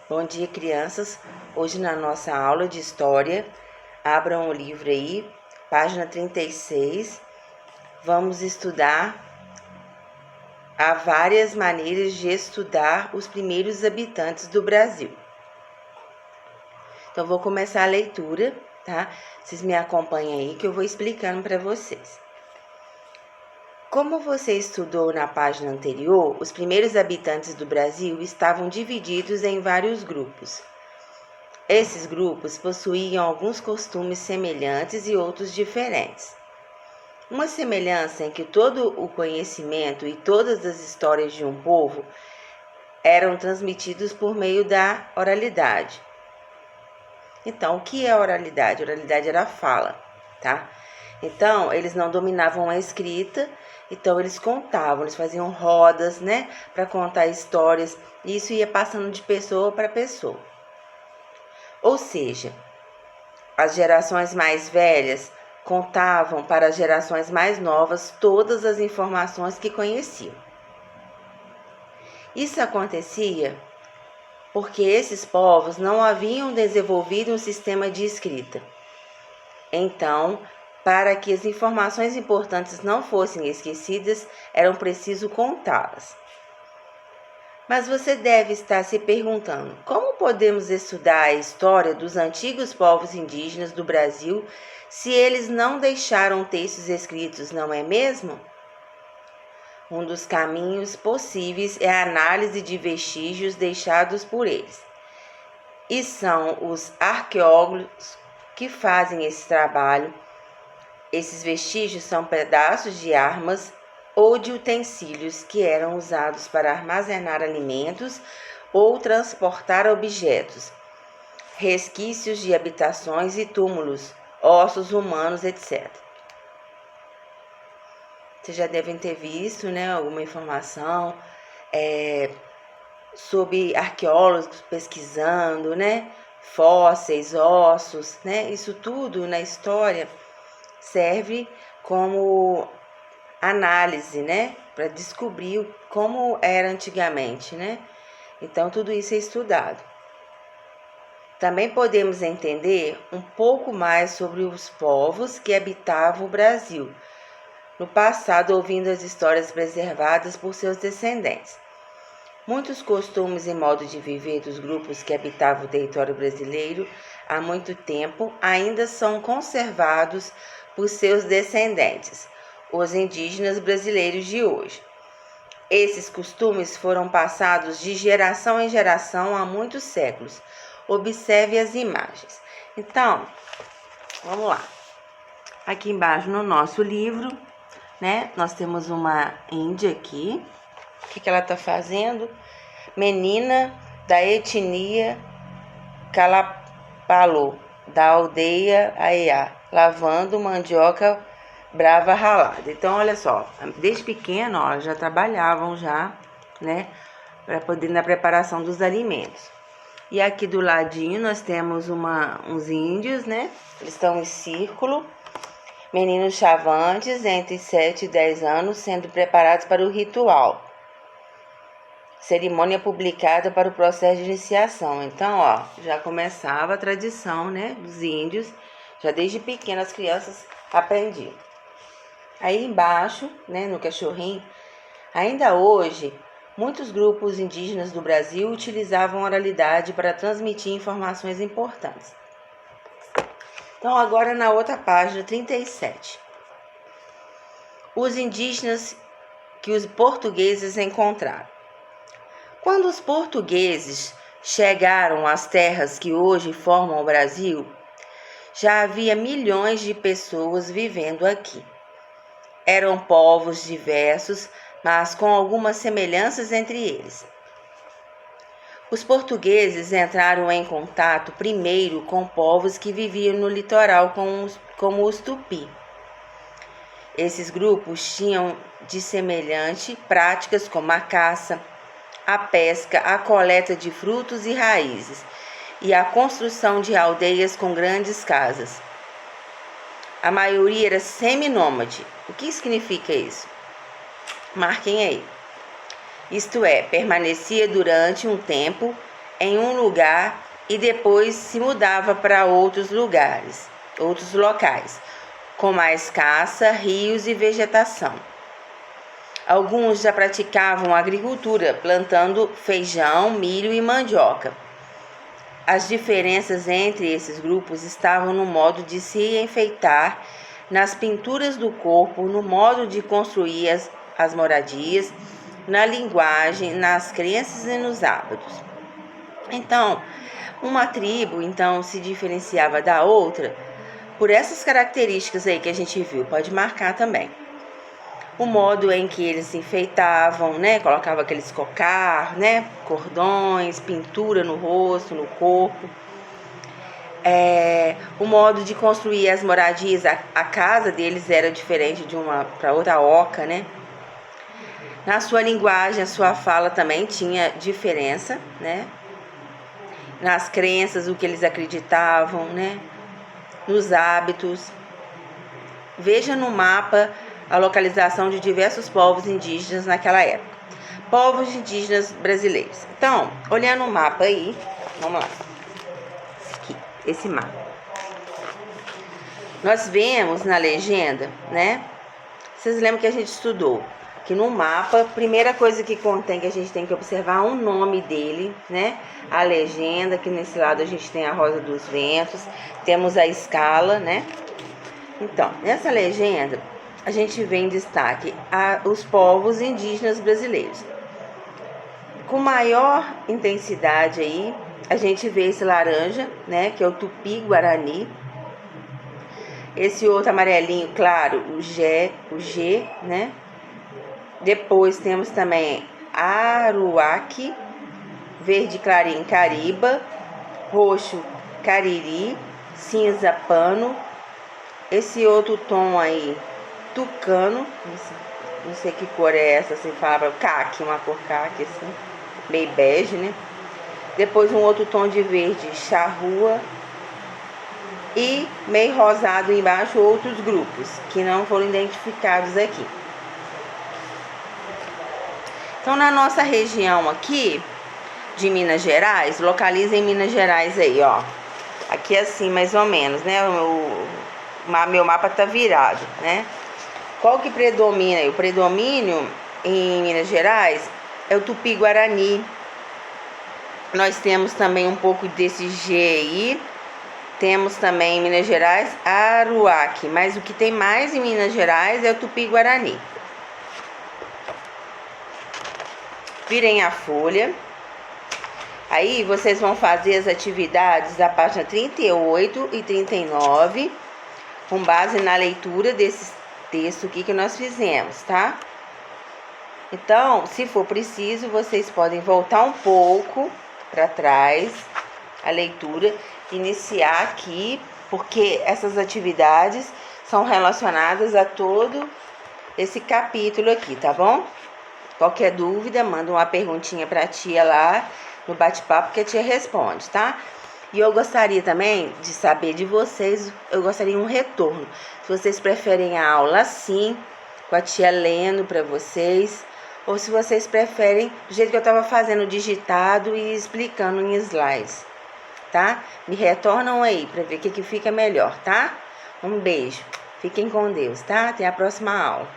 Bom dia, crianças. Hoje na nossa aula de história, abram o livro aí, página 36. Vamos estudar. Há várias maneiras de estudar os primeiros habitantes do Brasil. Então, vou começar a leitura, tá? Vocês me acompanhem aí que eu vou explicando para vocês. Como você estudou na página anterior, os primeiros habitantes do Brasil estavam divididos em vários grupos. Esses grupos possuíam alguns costumes semelhantes e outros diferentes. Uma semelhança em que todo o conhecimento e todas as histórias de um povo eram transmitidos por meio da oralidade. Então, o que é oralidade? Oralidade era a fala, tá? Então, eles não dominavam a escrita, então eles contavam, eles faziam rodas, né, para contar histórias, e isso ia passando de pessoa para pessoa. Ou seja, as gerações mais velhas contavam para as gerações mais novas todas as informações que conheciam. Isso acontecia porque esses povos não haviam desenvolvido um sistema de escrita. Então, para que as informações importantes não fossem esquecidas, era preciso contá-las. Mas você deve estar se perguntando, como podemos estudar a história dos antigos povos indígenas do Brasil se eles não deixaram textos escritos, não é mesmo? Um dos caminhos possíveis é a análise de vestígios deixados por eles. E são os arqueólogos que fazem esse trabalho. Esses vestígios são pedaços de armas ou de utensílios que eram usados para armazenar alimentos ou transportar objetos, resquícios de habitações e túmulos, ossos humanos, etc. Vocês já devem ter visto, né, alguma informação sobre arqueólogos pesquisando, né, fósseis, ossos, né, isso tudo na história serve como análise, né, para descobrir como era antigamente, né? Então, tudo isso é estudado. Também podemos entender um pouco mais sobre os povos que habitavam o Brasil no passado, ouvindo as histórias preservadas por seus descendentes. Muitos costumes e modos de viver dos grupos que habitavam o território brasileiro há muito tempo ainda são conservados por seus descendentes, os indígenas brasileiros de hoje. Esses costumes foram passados de geração em geração há muitos séculos. Observe as imagens. Então, vamos lá. Aqui embaixo no nosso livro, né, nós temos uma índia aqui. O que ela está fazendo? Menina da etnia Calapalô, da aldeia Aiá, lavando mandioca brava ralada. Então, olha só, desde pequeno, ó, já trabalhavam já, né, para poder na preparação dos alimentos. E aqui do ladinho nós temos uns índios, né? Eles estão em círculo, meninos chavantes entre 7 e 10 anos sendo preparados para o ritual. Cerimônia publicada para o processo de iniciação. Então, ó, já começava a tradição, né, dos índios, já desde pequeno as crianças aprendiam. Aí embaixo, né, no cachorrinho, ainda hoje, muitos grupos indígenas do Brasil utilizavam a oralidade para transmitir informações importantes. Então, agora na outra página, 37. Os indígenas que os portugueses encontraram. Quando os portugueses chegaram às terras que hoje formam o Brasil, já havia milhões de pessoas vivendo aqui. Eram povos diversos, mas com algumas semelhanças entre eles. Os portugueses entraram em contato primeiro com povos que viviam no litoral, como os tupi. Esses grupos tinham de semelhante práticas como a caça, a pesca, a coleta de frutos e raízes e a construção de aldeias com grandes casas. A maioria era seminômade. O que significa isso? Marquem aí. Isto é, permanecia durante um tempo em um lugar e depois se mudava para outros lugares, outros locais, com mais caça, rios e vegetação. Alguns já praticavam agricultura, plantando feijão, milho e mandioca. As diferenças entre esses grupos estavam no modo de se enfeitar, nas pinturas do corpo, no modo de construir as moradias, na linguagem, nas crenças e nos hábitos. Então, uma tribo se diferenciava da outra por essas características aí que a gente viu. Pode marcar também. O modo em que eles se enfeitavam, né? Colocavam aqueles cocar, né? Cordões, pintura no rosto, no corpo. O modo de construir as moradias, a casa deles era diferente de uma para outra, oca, né? Na sua linguagem, a sua fala também tinha diferença, né? Nas crenças, o que eles acreditavam, né? Nos hábitos. Veja no mapa a localização de diversos povos indígenas naquela época. Povos indígenas brasileiros. Então, olhando o mapa aí, vamos lá. Aqui, esse mapa. Nós vemos na legenda, né? Vocês lembram que a gente estudou? Que no mapa, a primeira coisa que contém, que a gente tem que observar, o nome dele, né? A legenda, que nesse lado a gente tem a Rosa dos Ventos, temos a escala, né? Então, nessa legenda, a gente vê em destaque os povos indígenas brasileiros. Com maior intensidade aí, a gente vê esse laranja, né, que é o Tupi-Guarani. Esse outro amarelinho, claro, o G, né? Depois temos também Aruaque, verde clarinho, Cariba, roxo, Cariri, cinza, Pano. Esse outro tom aí, Tucano, não sei que cor é essa, assim, fala caque, uma cor caque, assim, meio bege, né? Depois um outro tom de verde, Charrua, e meio rosado embaixo outros grupos, que não foram identificados aqui. Então, na nossa região aqui, de Minas Gerais, localiza em Minas Gerais aí, ó. Aqui assim, mais ou menos, né? Meu mapa tá virado, né? Qual que predomina? O predomínio em Minas Gerais é o Tupi-Guarani. Nós temos também um pouco desse G aí. Temos também em Minas Gerais Aruaque, mas o que tem mais em Minas Gerais é o Tupi-Guarani. Virem a folha. Aí vocês vão fazer as atividades da página 38 e 39, com base na leitura desse texto aqui que nós fizemos, tá? Então, se for preciso, vocês podem voltar um pouco para trás a leitura, iniciar aqui, porque essas atividades são relacionadas a todo esse capítulo aqui, tá bom? Qualquer dúvida, manda uma perguntinha para a tia lá no bate-papo que a tia responde, tá? E eu gostaria também de saber de vocês, eu gostaria de um retorno. Se vocês preferem a aula assim, com a tia lendo para vocês, ou se vocês preferem do jeito que eu estava fazendo, digitado e explicando em slides, tá? Me retornam aí para ver o que fica melhor, tá? Um beijo. Fiquem com Deus, tá? Até a próxima aula.